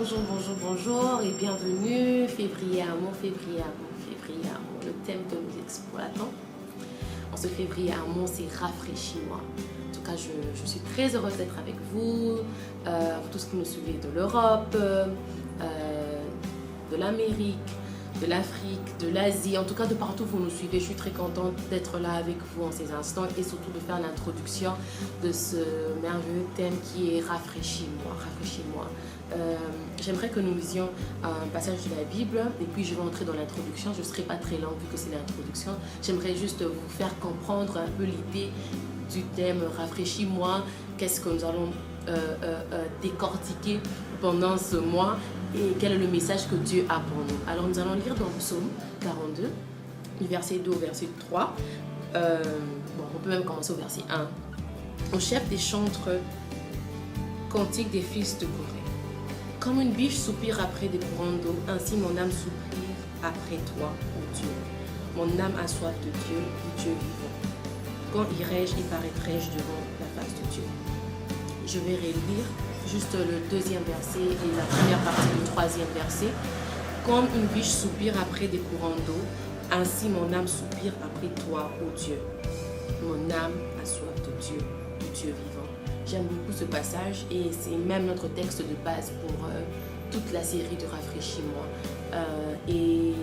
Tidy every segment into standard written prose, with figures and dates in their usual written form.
bonjour et bienvenue. Février amour, février amour, février amour. Le thème que nous exploitons en ce février amour, c'est rafraîchis-moi. En tout cas, je suis très heureuse d'être avec vous, tous ceux qui nous suivez de l'Europe, de l'Amérique, de l'Afrique, de l'Asie, en tout cas de partout où vous nous suivez. Je suis très contente d'être là avec vous en ces instants et surtout de faire l'introduction de ce merveilleux thème qui est rafraîchis-moi, rafraîchis-moi. J'aimerais que nous lisions un passage de la Bible et puis je vais entrer dans l'introduction. Je ne serai pas très longue vu que c'est l'introduction. J'aimerais juste vous faire comprendre un peu l'idée du thème rafraîchis-moi. Qu'est-ce que nous allons décortiquer pendant ce mois et quel est le message que Dieu a pour nous. Alors nous allons lire dans le psaume 42, du verset 2 au verset 3. On peut même commencer au verset 1. Au chef des chantres, cantique des fils de Corée. Comme une biche soupire après des courants d'eau, ainsi mon âme soupire après toi, ô Dieu. Mon âme a soif de Dieu, du Dieu vivant. Quand irai-je et paraîtrai-je devant la face de Dieu? Je vais relire juste le deuxième verset et la première partie du troisième verset. Comme une biche soupire après des courants d'eau, ainsi mon âme soupire après toi, ô Dieu. Mon âme a soif de Dieu, du Dieu vivant. J'aime beaucoup ce passage et c'est même notre texte de base pour toute la série de Rafraîchis-moi. Et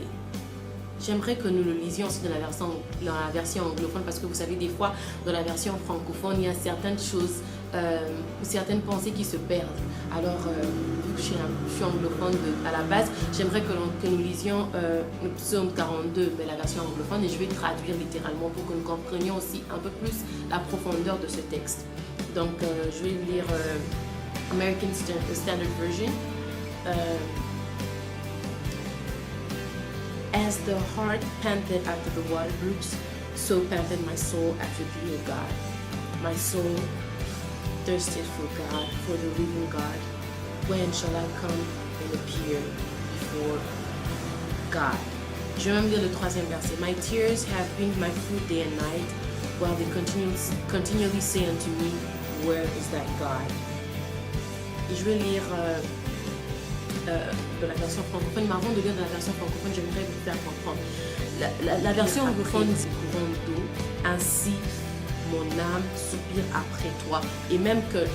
j'aimerais que nous le lisions aussi dans la version anglophone parce que vous savez, des fois, dans la version francophone, il y a certaines choses, certaines pensées qui se perdent. Alors, vu que je suis anglophone à la base, j'aimerais que nous lisions le psaume 42, mais la version anglophone, et je vais traduire littéralement pour que nous comprenions aussi un peu plus la profondeur de ce texte. Donc, je vais lire American Standard Version. As the heart panted after the water brooks, so panted my soul after thee, O God. My soul thirsted for God, for the living God. When shall I come and appear before God? Je vais même lire le troisième verset. My tears have been my food day and night, while they continually say unto me, where is that God? Et je vais lire de la version francophone. Mais avant de lire de la version francophone, j'aimerais vous faire comprendre. La version anglophone dit courant d'eau, ainsi mon âme soupire après toi. Et même que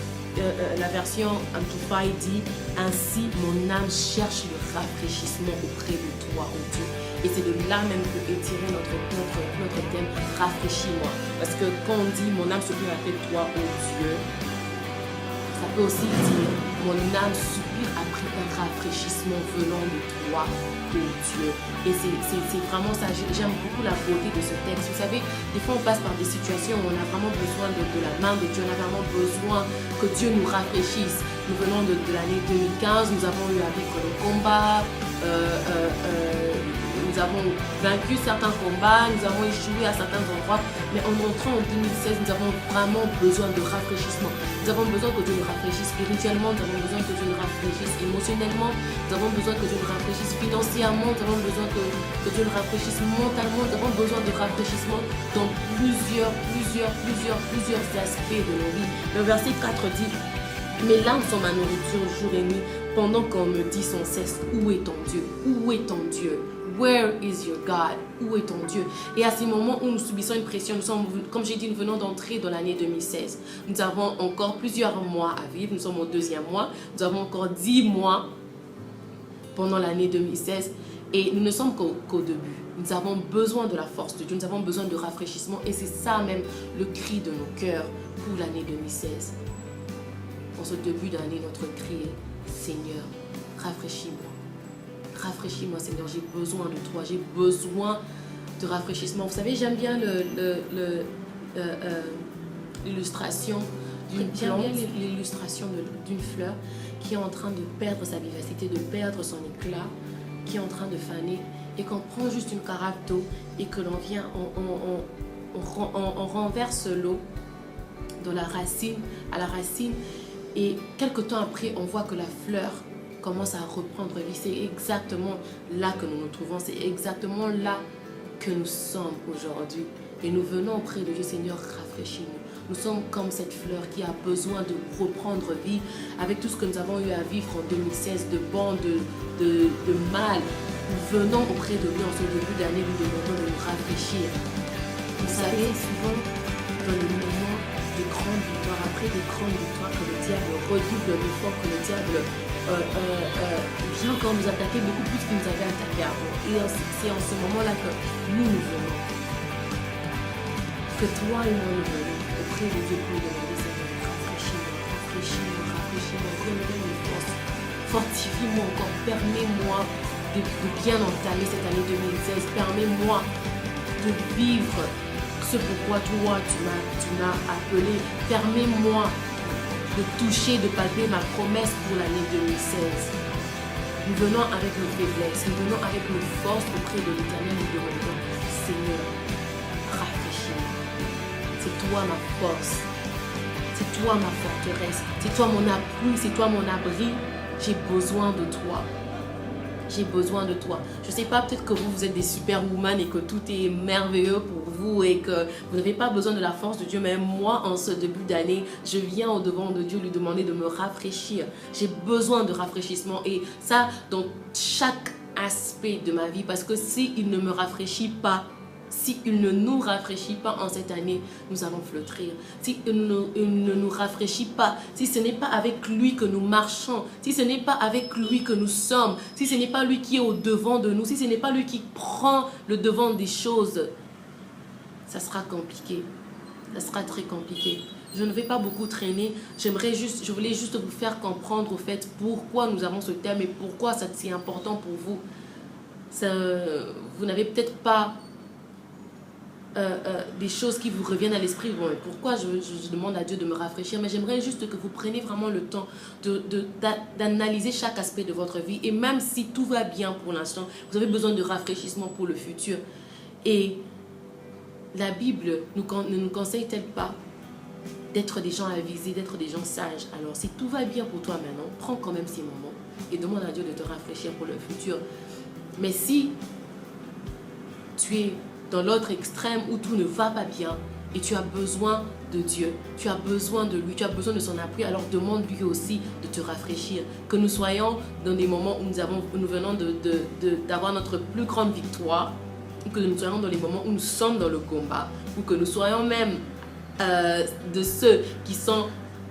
la version Amplify dit, ainsi mon âme cherche le rafraîchissement auprès de toi, ô Dieu. Et c'est de là même que est tiré notre thème, rafraîchis-moi. Parce que quand on dit mon âme soupire après toi, ô Dieu, ça peut aussi dire mon âme soupire après un rafraîchissement venant de toi, ô Dieu. Et c'est vraiment ça. J'aime beaucoup la beauté de ce texte. Vous savez, des fois on passe par des situations où on a vraiment besoin de la main de Dieu. On a vraiment besoin que Dieu nous rafraîchisse. Nous venons de l'année 2015. Nous avons eu à vivre le combat. Nous avons vaincu certains combats, nous avons échoué à certains endroits, mais en entrant en 2016, nous avons vraiment besoin de rafraîchissement. Nous avons besoin que Dieu nous rafraîchisse spirituellement, nous avons besoin que Dieu nous rafraîchisse émotionnellement, nous avons besoin que Dieu nous rafraîchisse financièrement, nous avons besoin que Dieu nous rafraîchisse mentalement, nous avons besoin de rafraîchissement dans plusieurs aspects de nos vies. Le verset 4 dit, mes larmes sont ma nourriture jour et nuit, pendant qu'on me dit sans cesse, où est ton Dieu? Où est ton Dieu? Where is your God? Où est ton Dieu? Et à ces moments où nous subissons une pression, nous sommes, comme j'ai dit, nous venons d'entrer dans l'année 2016. Nous avons encore plusieurs mois à vivre. Nous sommes au deuxième mois. Nous avons encore 10 mois pendant l'année 2016. Et nous ne sommes qu'au début. Nous avons besoin de la force de Dieu. Nous avons besoin de rafraîchissement. Et c'est ça même le cri de nos cœurs pour l'année 2016. En ce début d'année, notre cri est Seigneur, rafraîchis-moi. Rafraîchis-moi, Seigneur, j'ai besoin de toi, j'ai besoin de rafraîchissement. Vous savez, j'aime bien l'illustration d'une plante, l'illustration d'une fleur qui est en train de perdre sa vivacité, de perdre son éclat, qui est en train de faner, et qu'on prend juste une carafe d'eau et que l'on vient, on renverse l'eau à la racine, et quelques temps après, on voit que la fleur commence à reprendre vie. C'est exactement là que nous nous trouvons, c'est exactement là que nous sommes aujourd'hui. Et nous venons auprès de Dieu, Seigneur, rafraîchis-nous. nous sommes comme cette fleur qui a besoin de reprendre vie avec tout ce que nous avons eu à vivre en 2016, de bon, de mal. Nous venons auprès de lui en ce début d'année, nous demandons de nous rafraîchir. Vous savez, souvent, dans les moments de grandes victoires, après des grandes victoires, que le diable redouble l'effort, que le diable vient encore nous attaquer beaucoup plus qu'il nous avait attaqué avant. Et c'est en ce moment-là que nous venons. Que toi et moi nous venons auprès de Dieu pour demander Seigneur, rafraîchis-moi, donne-moi une force, fortifie-moi encore, permets-moi de bien entamer cette année 2016, permets-moi de vivre ce pourquoi toi tu m'as appelé, permets-moi de toucher, de palper ma promesse pour l'année 2016. Nous venons avec nos faiblesses, nous venons avec nos forces auprès de l'Éternel, nous demandons Seigneur, rafraîchis-moi. C'est toi ma force, c'est toi ma forteresse, c'est toi mon appui, c'est toi mon abri. J'ai besoin de toi. J'ai besoin de toi. Je ne sais pas, peut-être que vous êtes des superwoman et que tout est merveilleux pour vous et que vous n'avez pas besoin de la force de Dieu. Mais moi, en ce début d'année, je viens au devant de Dieu lui demander de me rafraîchir. J'ai besoin de rafraîchissement et ça dans chaque aspect de ma vie. Parce que s'il ne me rafraîchit pas, s'il ne nous rafraîchit pas en cette année, nous allons flétrir. S'il ne nous rafraîchit pas, si ce n'est pas avec lui que nous marchons, si ce n'est pas avec lui que nous sommes, si ce n'est pas lui qui est au devant de nous, si ce n'est pas lui qui prend le devant des choses, ça sera compliqué. Ça sera très compliqué. Je ne vais pas beaucoup traîner. Je voulais juste vous faire comprendre au fait pourquoi nous avons ce thème et pourquoi c'est important pour vous. Vous n'avez peut-être pas des choses qui vous reviennent à l'esprit. Bon, pourquoi je demande à Dieu de me rafraîchir, mais j'aimerais juste que vous preniez vraiment le temps d'analyser chaque aspect de votre vie. Et même si tout va bien pour l'instant, vous avez besoin de rafraîchissement pour le futur. Et la Bible ne nous conseille-t-elle pas d'être des gens avisés, d'être des gens sages? Alors si tout va bien pour toi maintenant, prends quand même ces moments et demande à Dieu de te rafraîchir pour le futur. Mais si tu es dans l'autre extrême où tout ne va pas bien et tu as besoin de Dieu, tu as besoin de lui, tu as besoin de son appui, alors demande lui aussi de te rafraîchir. Que nous soyons dans des moments où nous venons d'avoir notre plus grande victoire, ou que nous soyons dans les moments où nous sommes dans le combat, ou que nous soyons même de ceux qui sont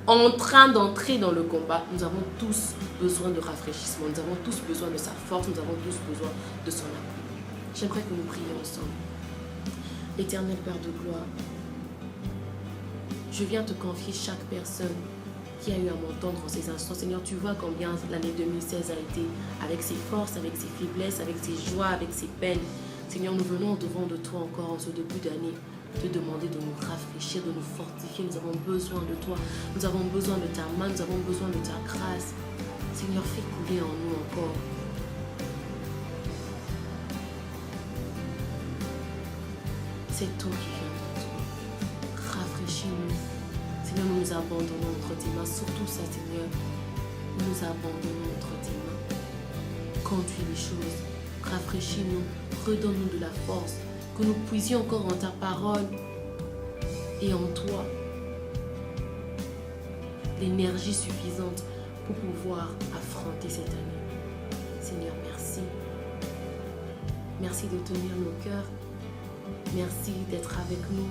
en train d'entrer dans le combat, nous avons tous besoin de rafraîchissement, nous avons tous besoin de sa force, nous avons tous besoin de son appui. J'aimerais que nous prions ensemble. Éternel Père de gloire, je viens te confier chaque personne qui a eu à m'entendre en ces instants. Seigneur, tu vois combien l'année 2016 a été, avec ses forces, avec ses faiblesses, avec ses joies, avec ses peines. Seigneur, nous venons devant de toi encore en ce début d'année, te demander de nous rafraîchir, de nous fortifier. Nous avons besoin de toi, nous avons besoin de ta main, nous avons besoin de ta grâce. Seigneur, fais couler en nous encore. C'est toi qui viens de tout. Rafraîchis-nous. Seigneur, nous nous abandonnons entre tes mains. Surtout ça, Seigneur, nous nous abandonnons entre tes mains. Conduis les choses. Rafraîchis-nous. Redonne-nous de la force. Que nous puissions encore en ta parole et en toi l'énergie suffisante pour pouvoir affronter cette année. Seigneur, merci. Merci de tenir nos cœurs. Merci d'être avec nous.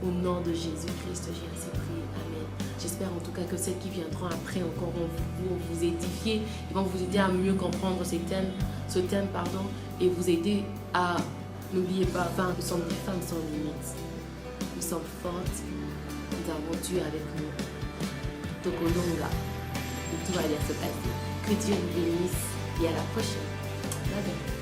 Au nom de Jésus-Christ, j'ai ainsi prié. Amen. J'espère en tout cas que celles qui viendront après encore vont vous édifier. Ils vont vous aider à mieux comprendre ce thème, et vous aider à, n'oubliez pas, nous sommes des femmes sans limites. Nous sommes fortes. Nous avons Dieu avec nous. Tokolonga. Et tout va bien se passer. Que Dieu vous bénisse et à la prochaine. Bye bye.